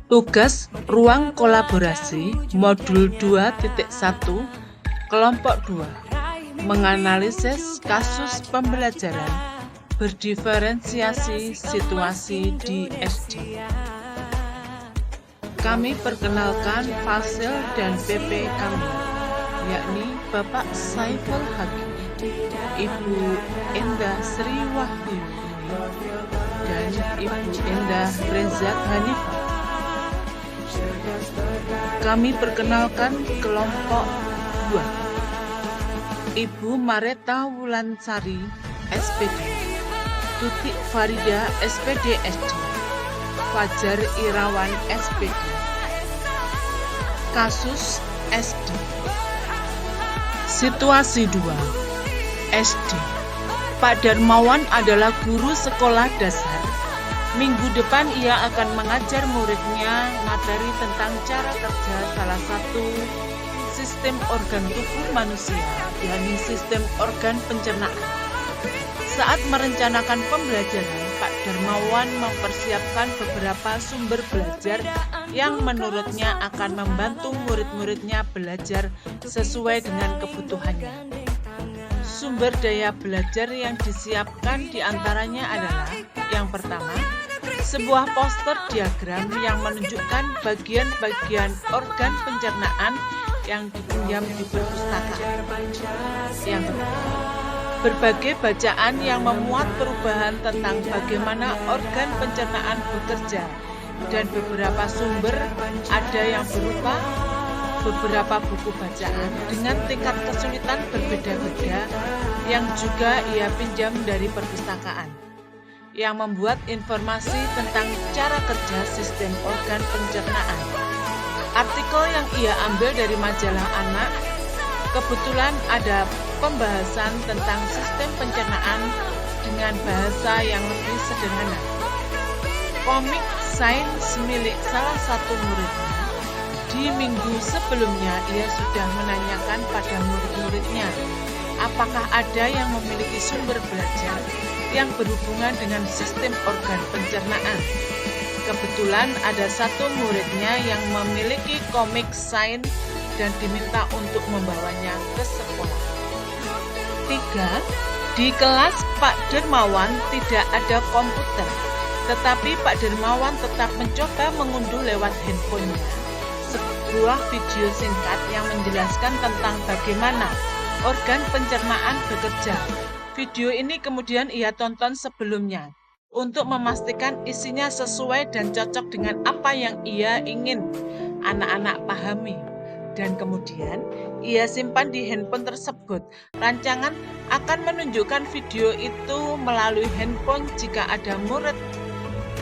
Tugas ruang kolaborasi modul 2.1 kelompok 2 menganalisis kasus pembelajaran berdiferensiasi situasi di SD. Kami perkenalkan Fasil dan PP kami, yakni Bapak Saiful Hakim, Ibu Endah Sri Wahyuni, dan Ibu Endah Reza Hanifah. Kami perkenalkan kelompok 2. Ibu Mareta Wulansari, SPD, Tutik Farida, SPD SD, Fajar Irawan, SPD. Kasus SD. Situasi 2. SD. Pak Darmawan adalah guru sekolah dasar. Minggu depan ia akan mengajar muridnya materi tentang cara kerja salah satu sistem organ tubuh manusia, yakni sistem organ pencernaan. Saat merencanakan pembelajaran, Pak Darmawan mempersiapkan beberapa sumber belajar yang menurutnya akan membantu murid-muridnya belajar sesuai dengan kebutuhannya. Sumber daya belajar yang disiapkan diantaranya adalah yang pertama, sebuah poster diagram yang menunjukkan bagian-bagian organ pencernaan yang dipinjam di perpustakaan. Yang kedua, berbagai bacaan yang memuat perubahan tentang bagaimana organ pencernaan bekerja, dan beberapa sumber ada yang berupa beberapa buku bacaan dengan tingkat kesulitan berbeda-beda yang juga ia pinjam dari perpustakaan, yang membuat informasi tentang cara kerja sistem organ pencernaan. Artikel yang ia ambil dari majalah Anak, kebetulan ada pembahasan tentang sistem pencernaan dengan bahasa yang lebih sederhana. Komik sains milik salah satu muridnya. Di minggu sebelumnya ia sudah menanyakan pada murid-muridnya apakah ada yang memiliki sumber belajar yang berhubungan dengan sistem organ pencernaan. Kebetulan ada satu muridnya yang memiliki komik sains dan diminta untuk membawanya ke sekolah. 3. Di kelas Pak Darmawan tidak ada komputer, tetapi Pak Darmawan tetap mencoba mengunduh lewat handphonenya sebuah video singkat yang menjelaskan tentang bagaimana organ pencernaan bekerja. Video ini kemudian ia tonton sebelumnya untuk memastikan isinya sesuai dan cocok dengan apa yang ia ingin anak-anak pahami. Dan kemudian ia simpan di handphone tersebut. Rancangan akan menunjukkan video itu melalui handphone jika ada murid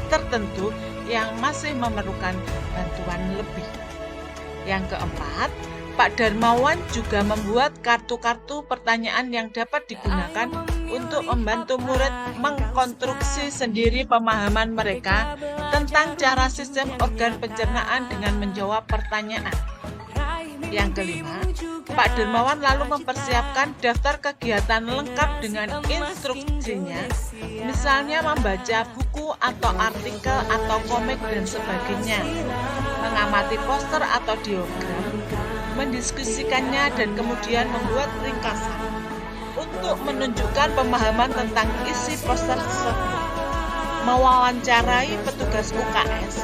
tertentu yang masih memerlukan bantuan lebih. Yang keempat, Pak Darmawan juga membuat kartu-kartu pertanyaan yang dapat digunakan untuk membantu murid mengkonstruksi sendiri pemahaman mereka tentang cara sistem organ pencernaan dengan menjawab pertanyaan. Yang kelima, Pak Darmawan lalu mempersiapkan daftar kegiatan lengkap dengan instruksinya, misalnya membaca buku atau artikel atau komik dan sebagainya, mengamati poster atau diagram, mendiskusikannya dan kemudian membuat ringkasan untuk menunjukkan pemahaman tentang isi poster tersebut, mewawancarai petugas UKS,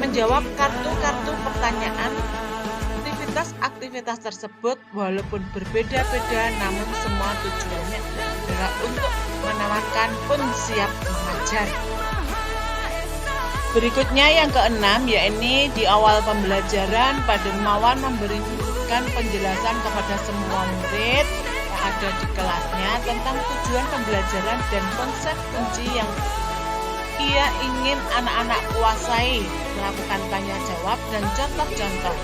menjawab kartu-kartu pertanyaan. Aktivitas tersebut walaupun berbeda-beda namun semua tujuannya adalah untuk menawarkan pun siap mengajar. Berikutnya yang keenam, yakni di awal pembelajaran Pak Darmawan memberikan penjelasan kepada semua murid yang ada di kelasnya tentang tujuan pembelajaran dan konsep kunci yang ia ingin anak-anak kuasai, melakukan tanya jawab dan contoh-contoh.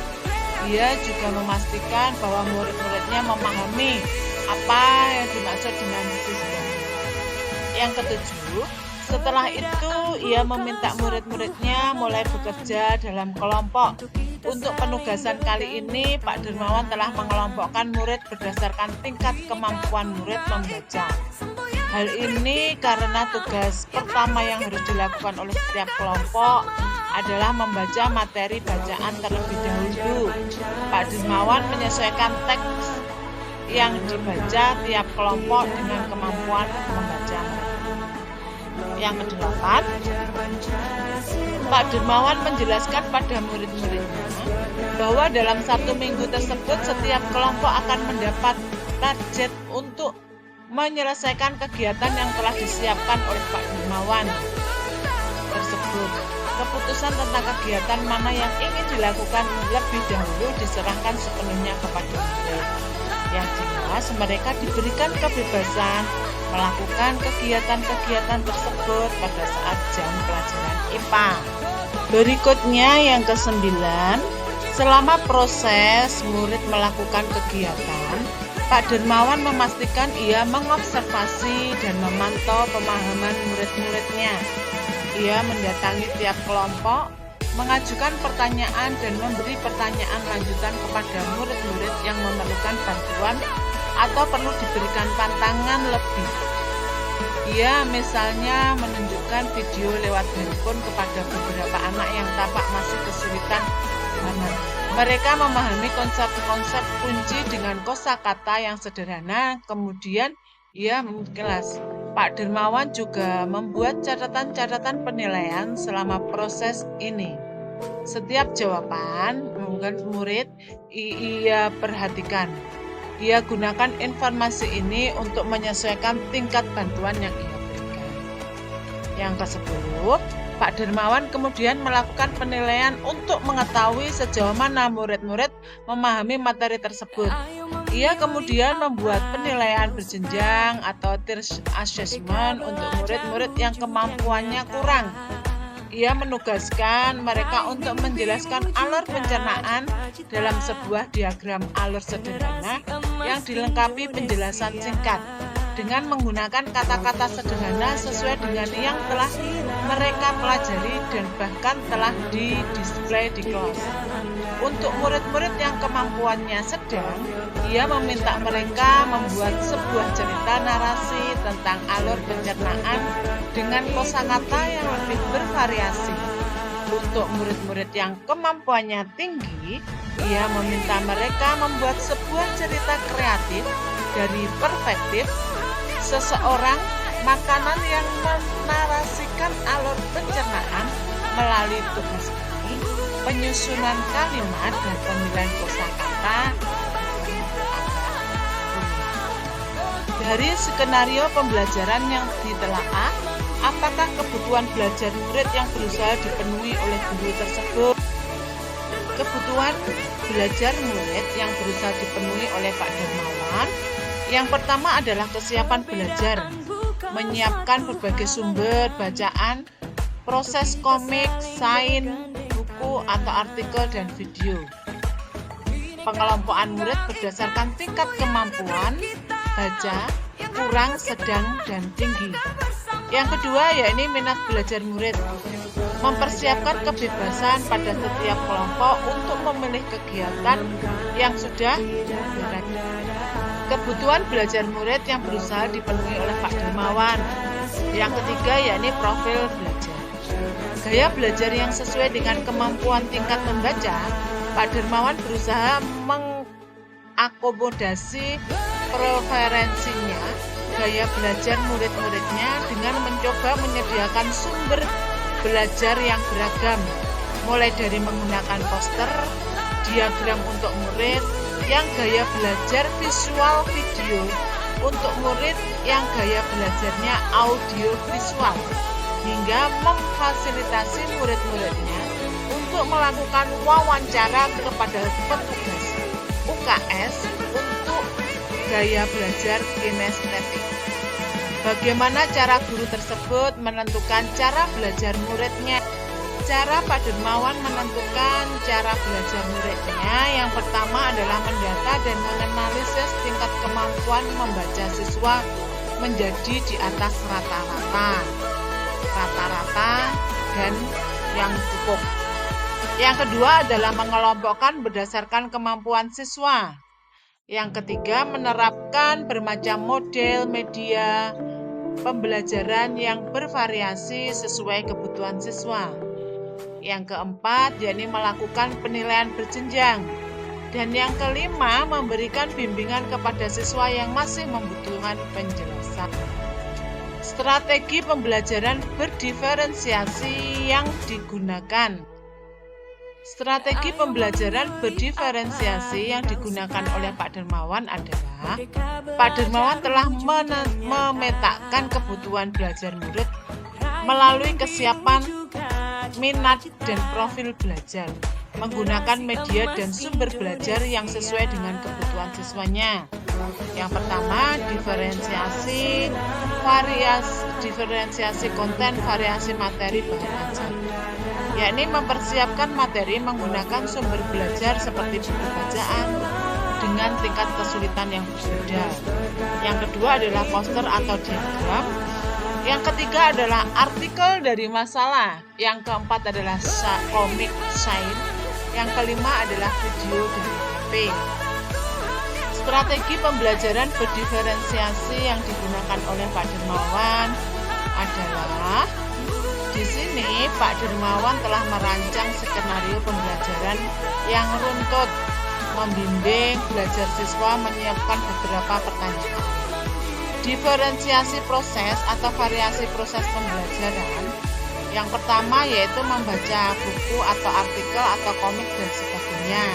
Ia juga memastikan bahwa murid-muridnya memahami apa yang dimaksud dengan sistem. Yang ketujuh, setelah itu ia meminta murid-muridnya mulai bekerja dalam kelompok. Untuk penugasan kali ini, Pak Dermawan telah mengelompokkan murid berdasarkan tingkat kemampuan murid membaca. Hal ini karena tugas pertama yang harus dilakukan oleh setiap kelompok adalah membaca materi bacaan terlebih dahulu. Pak Dermawan menyesuaikan teks yang dibaca tiap kelompok dengan kemampuan membaca. Yang kedelapan, Pak Dermawan menjelaskan pada murid-muridnya bahwa dalam 1 minggu tersebut setiap kelompok akan mendapat target untuk menyelesaikan kegiatan yang telah disiapkan oleh Pak Dermawan tersebut. Keputusan tentang kegiatan mana yang ingin dilakukan lebih dahulu diserahkan sepenuhnya kepada murid. Yang jelas, mereka diberikan kebebasan melakukan kegiatan-kegiatan tersebut pada saat jam pelajaran IPA. Berikutnya yang ke-9, selama proses murid melakukan kegiatan, Pak Dermawan memastikan ia mengobservasi dan memantau pemahaman murid-muridnya. Ia mendatangi tiap kelompok, mengajukan pertanyaan dan memberi pertanyaan lanjutan kepada murid-murid yang memerlukan bantuan atau perlu diberikan pantangan lebih. Ia misalnya menunjukkan video lewat handphone kepada beberapa anak yang tampak masih kesulitan memahami. Mereka memahami konsep-konsep kunci dengan kosakata yang sederhana. Kemudian ia menjelaskan. Pak Dermawan juga membuat catatan-catatan penilaian selama proses ini. Setiap jawaban murid ia perhatikan. Ia gunakan informasi ini untuk menyesuaikan tingkat bantuan yang ia berikan. Yang ke-10, Pak Dermawan kemudian melakukan penilaian untuk mengetahui sejauh mana murid-murid memahami materi tersebut. Ia kemudian membuat penilaian berjenjang atau tier assessment untuk murid-murid yang kemampuannya kurang. Ia menugaskan mereka untuk menjelaskan alur pencernaan dalam sebuah diagram alur sederhana yang dilengkapi penjelasan singkat dengan menggunakan kata-kata sederhana sesuai dengan yang telah mereka pelajari dan bahkan telah didisplay di kelas. Untuk murid-murid yang kemampuannya sedang, ia meminta mereka membuat sebuah cerita narasi tentang alur pencernaan dengan kosakata yang lebih bervariasi. Untuk murid-murid yang kemampuannya tinggi, ia meminta mereka membuat sebuah cerita kreatif dari perspektif seseorang makanan yang menarasikan alur pencernaan melalui tugas ini, penyusunan kalimat dan pemilihan kosakata. Dari skenario pembelajaran yang ditelaah, apakah kebutuhan belajar murid yang berusaha dipenuhi oleh guru tersebut? Kebutuhan belajar murid yang berusaha dipenuhi oleh Pak Dermawan, yang pertama adalah kesiapan belajar, menyiapkan berbagai sumber bacaan, proses komik, sains, buku atau artikel dan video. Pengelompokan murid berdasarkan tingkat kemampuan baca, kurang, sedang, dan tinggi. Yang kedua, yakni minat belajar murid. Mempersiapkan kebebasan pada setiap kelompok untuk memilih kegiatan yang sudah berat. Kebutuhan belajar murid yang berusaha dipenuhi oleh Pak Dermawan. Yang ketiga, yakni profil belajar. Gaya belajar yang sesuai dengan kemampuan tingkat membaca, Pak Dermawan berusaha mengakomodasi preferensinya gaya belajar murid-muridnya dengan mencoba menyediakan sumber belajar yang beragam, mulai dari menggunakan poster, diagram untuk murid yang gaya belajar visual video untuk murid yang gaya belajarnya audio visual, hingga memfasilitasi murid-muridnya untuk melakukan wawancara kepada petugas UKS untuk gaya belajar kinestetik. Bagaimana cara guru tersebut menentukan cara belajar muridnya? Cara Pak Dermawan menentukan cara belajar muridnya yang pertama adalah mendata dan menganalisis tingkat kemampuan membaca siswa menjadi di atas rata-rata dan yang cukup. Yang kedua adalah mengelompokkan berdasarkan kemampuan siswa. Yang ketiga, menerapkan bermacam model media pembelajaran yang bervariasi sesuai kebutuhan siswa. Yang keempat, yakni melakukan penilaian berjenjang. Dan yang kelima, memberikan bimbingan kepada siswa yang masih membutuhkan penjelasan. Strategi pembelajaran berdiferensiasi yang digunakan. Strategi pembelajaran berdiferensiasi yang digunakan oleh Pak Dermawan adalah Pak Dermawan telah memetakan kebutuhan belajar murid melalui kesiapan, minat, dan profil belajar, menggunakan media dan sumber belajar yang sesuai dengan kebutuhan siswanya. Yang pertama, diferensiasi konten, variasi materi bahan ajar, yakni mempersiapkan materi menggunakan sumber belajar seperti buku bacaan dengan tingkat kesulitan yang berbeda. Yang kedua adalah poster atau diagram. Yang ketiga adalah artikel dari masalah. Yang keempat adalah komik sign. Yang kelima adalah video dari HP. Strategi pembelajaran berdiferensiasi yang digunakan oleh Pak Dermawan adalah di sini Pak Dermawan telah merancang skenario pembelajaran yang runtut, membimbing belajar siswa menyiapkan beberapa pertanyaan. Diferensiasi proses atau variasi proses pembelajaran. Yang pertama yaitu membaca buku atau artikel atau komik dan sebagainya.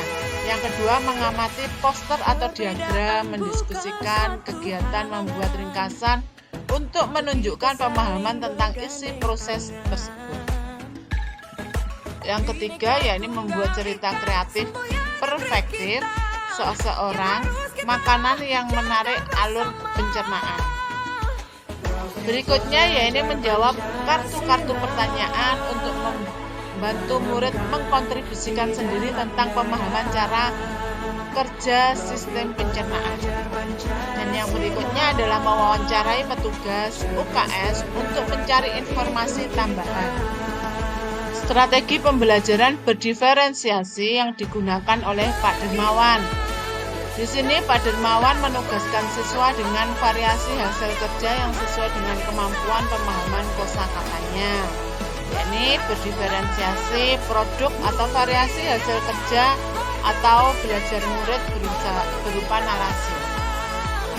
Yang kedua, mengamati poster atau diagram, mendiskusikan kegiatan, membuat ringkasan untuk menunjukkan pemahaman tentang isi proses tersebut. Yang ketiga, yakni membuat cerita kreatif perspektif seseorang, makanan yang menarik alur pencernaan. Berikutnya, yakni menjawab kartu-kartu pertanyaan untuk membantu murid mengkontribusikan sendiri tentang pemahaman cara kerja sistem pencernaan. Dan yang berikutnya adalah mewawancarai petugas UKS untuk mencari informasi tambahan. Strategi pembelajaran berdiferensiasi yang digunakan oleh Pak Dermawan. Di sini Pak Dermawan menugaskan siswa dengan variasi hasil kerja yang sesuai dengan kemampuan pemahaman kosakatanya, yakni berdiferensiasi produk atau variasi hasil kerja atau belajar murid berupa narasi.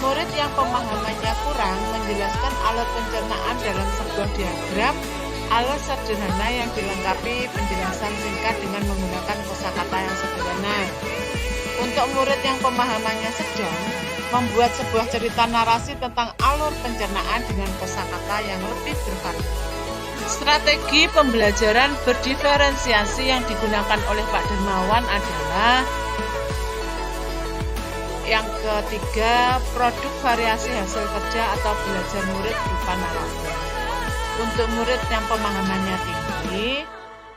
Murid yang pemahamannya kurang menjelaskan alat pencernaan dalam sebuah diagram alat sederhana yang dilengkapi penjelasan singkat dengan menggunakan kosakata yang sederhana. Untuk murid yang pemahamannya sedang, membuat sebuah cerita narasi tentang alur pencernaan dengan kosakata yang lebih bervariasi. Strategi pembelajaran berdiferensiasi yang digunakan oleh Pak Dermawan adalah yang ketiga, produk variasi hasil kerja atau belajar murid berupa narasi. Untuk murid yang pemahamannya tinggi,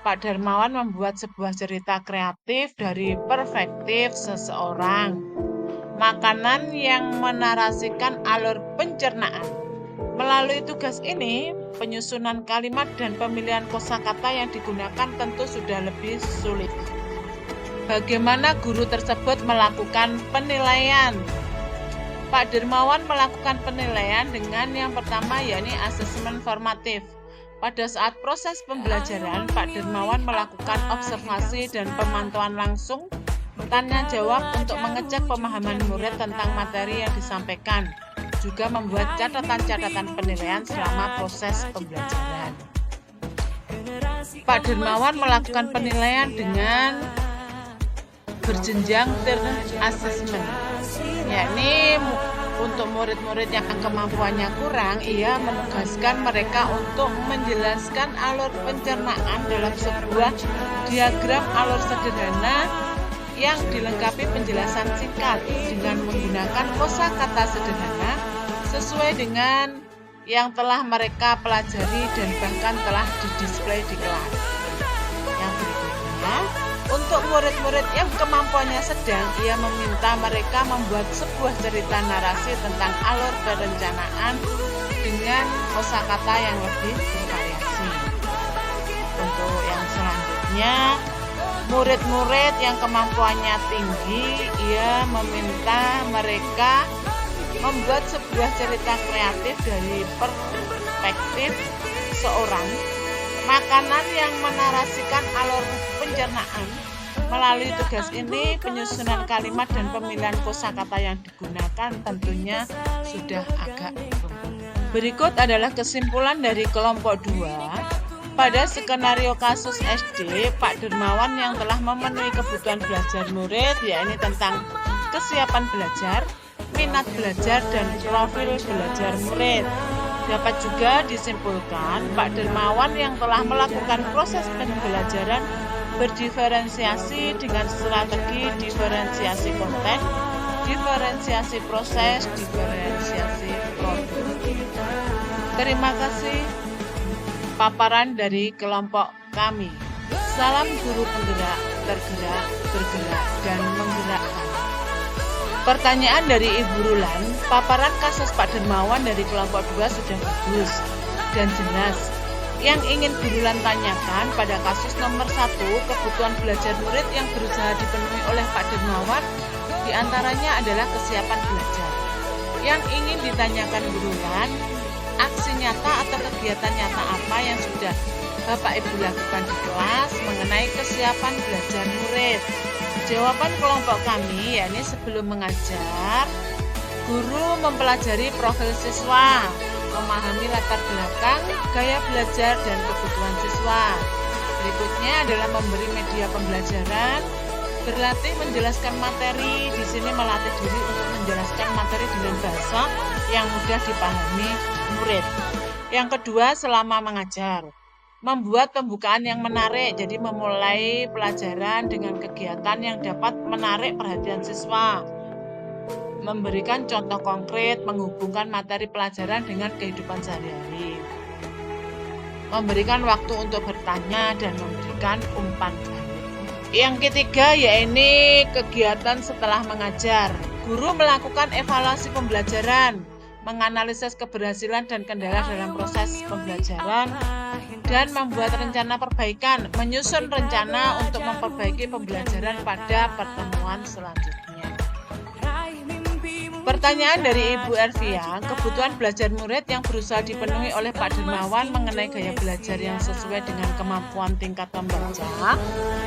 Pak Dermawan membuat sebuah cerita kreatif dari perspektif seseorang, makanan yang menarasikan alur pencernaan. Melalui tugas ini, penyusunan kalimat dan pemilihan kosakata yang digunakan tentu sudah lebih sulit. Bagaimana guru tersebut melakukan penilaian? Pak Dermawan melakukan penilaian dengan yang pertama yakni asesmen formatif. Pada saat proses pembelajaran, Pak Dermawan melakukan observasi dan pemantauan langsung, tanya jawab untuk mengecek pemahaman murid tentang materi yang disampaikan, juga membuat catatan-catatan penilaian selama proses pembelajaran. Pak Dermawan melakukan penilaian dengan berjenjang tier assessment, yakni untuk murid-murid yang kemampuannya kurang, ia menugaskan mereka untuk menjelaskan alur pencernaan dalam sebuah diagram alur sederhana yang dilengkapi penjelasan singkat dengan menggunakan kosakata sederhana sesuai dengan yang telah mereka pelajari dan bahkan telah didisplay di kelas. Yang berikutnya, Untuk murid-murid yang kemampuannya sedang, ia meminta mereka membuat sebuah cerita narasi tentang alur perencanaan dengan kosakata yang lebih bervariasi. Untuk yang selanjutnya, murid-murid yang kemampuannya tinggi, ia meminta mereka membuat sebuah cerita kreatif dari perspektif seorang makanan yang menarasikan alur pencernaan. Melalui tugas ini, penyusunan kalimat dan pemilihan kosakata yang digunakan tentunya sudah agak rumit. Berikut adalah kesimpulan dari kelompok 2. Pada skenario kasus SD, Pak Dermawan yang telah memenuhi kebutuhan belajar murid, yakni tentang kesiapan belajar, minat belajar, dan profil belajar murid. Dapat juga disimpulkan, Pak Dermawan yang telah melakukan proses pembelajaran berdiferensiasi dengan strategi diferensiasi konten, diferensiasi proses, diferensiasi produk. Terima kasih paparan dari kelompok kami. Salam guru penggerak, tergerak, bergerak, dan menggerakkan. Pertanyaan dari Ibu Rulan, paparan kasus Pak Dermawan dari kelompok 2 sudah bagus dan jelas. Yang ingin Bu Rulan tanyakan pada kasus nomor 1, kebutuhan belajar murid yang berusaha dipenuhi oleh Pak Dermawan, diantaranya adalah kesiapan belajar. Yang ingin ditanyakan Bu Rulan, aksi nyata atau kegiatan nyata apa yang sudah Bapak Ibu lakukan di kelas mengenai kesiapan belajar murid? Jawaban kelompok kami, yakni sebelum mengajar, guru mempelajari profil siswa, memahami latar belakang, gaya belajar, dan kebutuhan siswa. Berikutnya adalah memberi media pembelajaran, berlatih menjelaskan materi. Di sini melatih diri untuk menjelaskan materi dengan bahasa yang mudah dipahami murid. Yang kedua, selama mengajar, membuat pembukaan yang menarik, jadi memulai pelajaran dengan kegiatan yang dapat menarik perhatian siswa, memberikan contoh konkret, menghubungkan materi pelajaran dengan kehidupan sehari-hari, memberikan waktu untuk bertanya, dan memberikan umpan balik. Yang ketiga, yaitu kegiatan setelah mengajar. Guru melakukan evaluasi pembelajaran, menganalisis keberhasilan dan kendala dalam proses pembelajaran, dan membuat rencana perbaikan, menyusun rencana untuk memperbaiki pembelajaran pada pertemuan selanjutnya. Pertanyaan dari Ibu Ervia, kebutuhan belajar murid yang berusaha dipenuhi oleh Pak Dermawan mengenai gaya belajar yang sesuai dengan kemampuan tingkat membaca.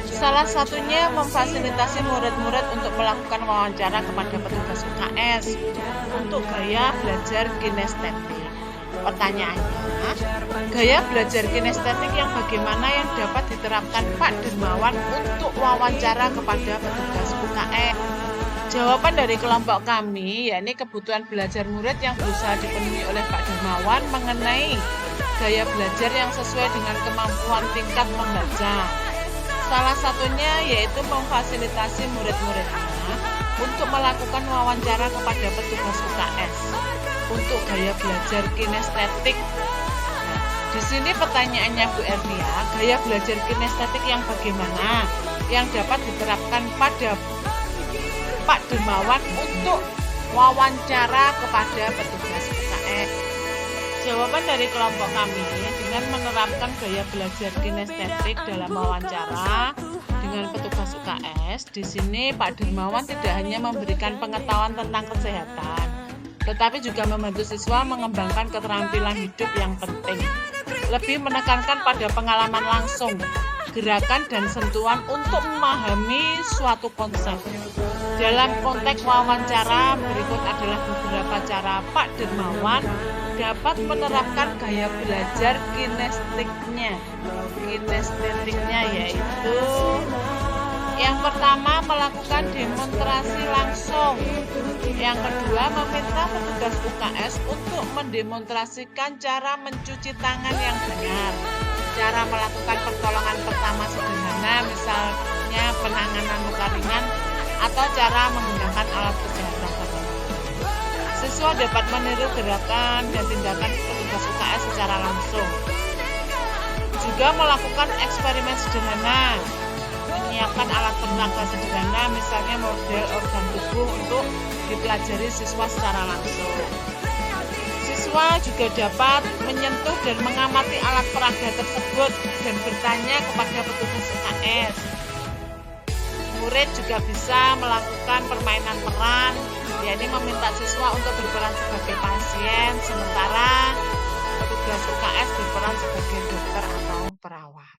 Salah satunya memfasilitasi murid-murid untuk melakukan wawancara kepada petugas UKS untuk gaya belajar kinestetik. Pertanyaannya, gaya belajar kinestetik yang bagaimana yang dapat diterapkan Pak Dermawan untuk wawancara kepada petugas UKS? Jawaban dari kelompok kami, yakni kebutuhan belajar murid yang berusaha dipenuhi oleh Pak Dermawan mengenai gaya belajar yang sesuai dengan kemampuan tingkat membaca. Salah satunya yaitu memfasilitasi murid-muridnya untuk melakukan wawancara kepada petugas UKS untuk gaya belajar kinestetik. Nah, di sini pertanyaannya Bu Ervia, gaya belajar kinestetik yang bagaimana yang dapat diterapkan pada Pak Dermawan untuk wawancara kepada petugas UKS? Jawaban dari kelompok kami, dengan menerapkan gaya belajar kinestetik dalam wawancara dengan petugas UKS, di sini Pak Dermawan tidak hanya memberikan pengetahuan tentang kesehatan, tetapi juga membantu siswa mengembangkan keterampilan hidup yang penting. Lebih menekankan pada pengalaman langsung, gerakan dan sentuhan untuk memahami suatu konsep. Dalam konteks wawancara, berikut adalah beberapa cara Pak Dermawan dapat menerapkan gaya belajar kinestetiknya. Kinestetiknya yaitu yang pertama, melakukan demonstrasi langsung. Yang kedua, meminta petugas UKS untuk mendemonstrasikan cara mencuci tangan yang benar. Cara melakukan pertolongan pertama sederhana, misalnya penanganan luka ringan, atau cara menggunakan alat kesehatan tertentu. Siswa dapat meniru gerakan dan tindakan petugas UKS secara langsung. Juga melakukan eksperimen sederhana, menyiapkan alat peraga sederhana, misalnya model organ tubuh untuk dipelajari siswa secara langsung. Siswa juga dapat menyentuh dan mengamati alat peraga tersebut dan bertanya kepada petugas UKS. Murid juga bisa melakukan permainan peran, yakni meminta siswa untuk berperan sebagai pasien, sementara petugas UKS berperan sebagai dokter atau perawat.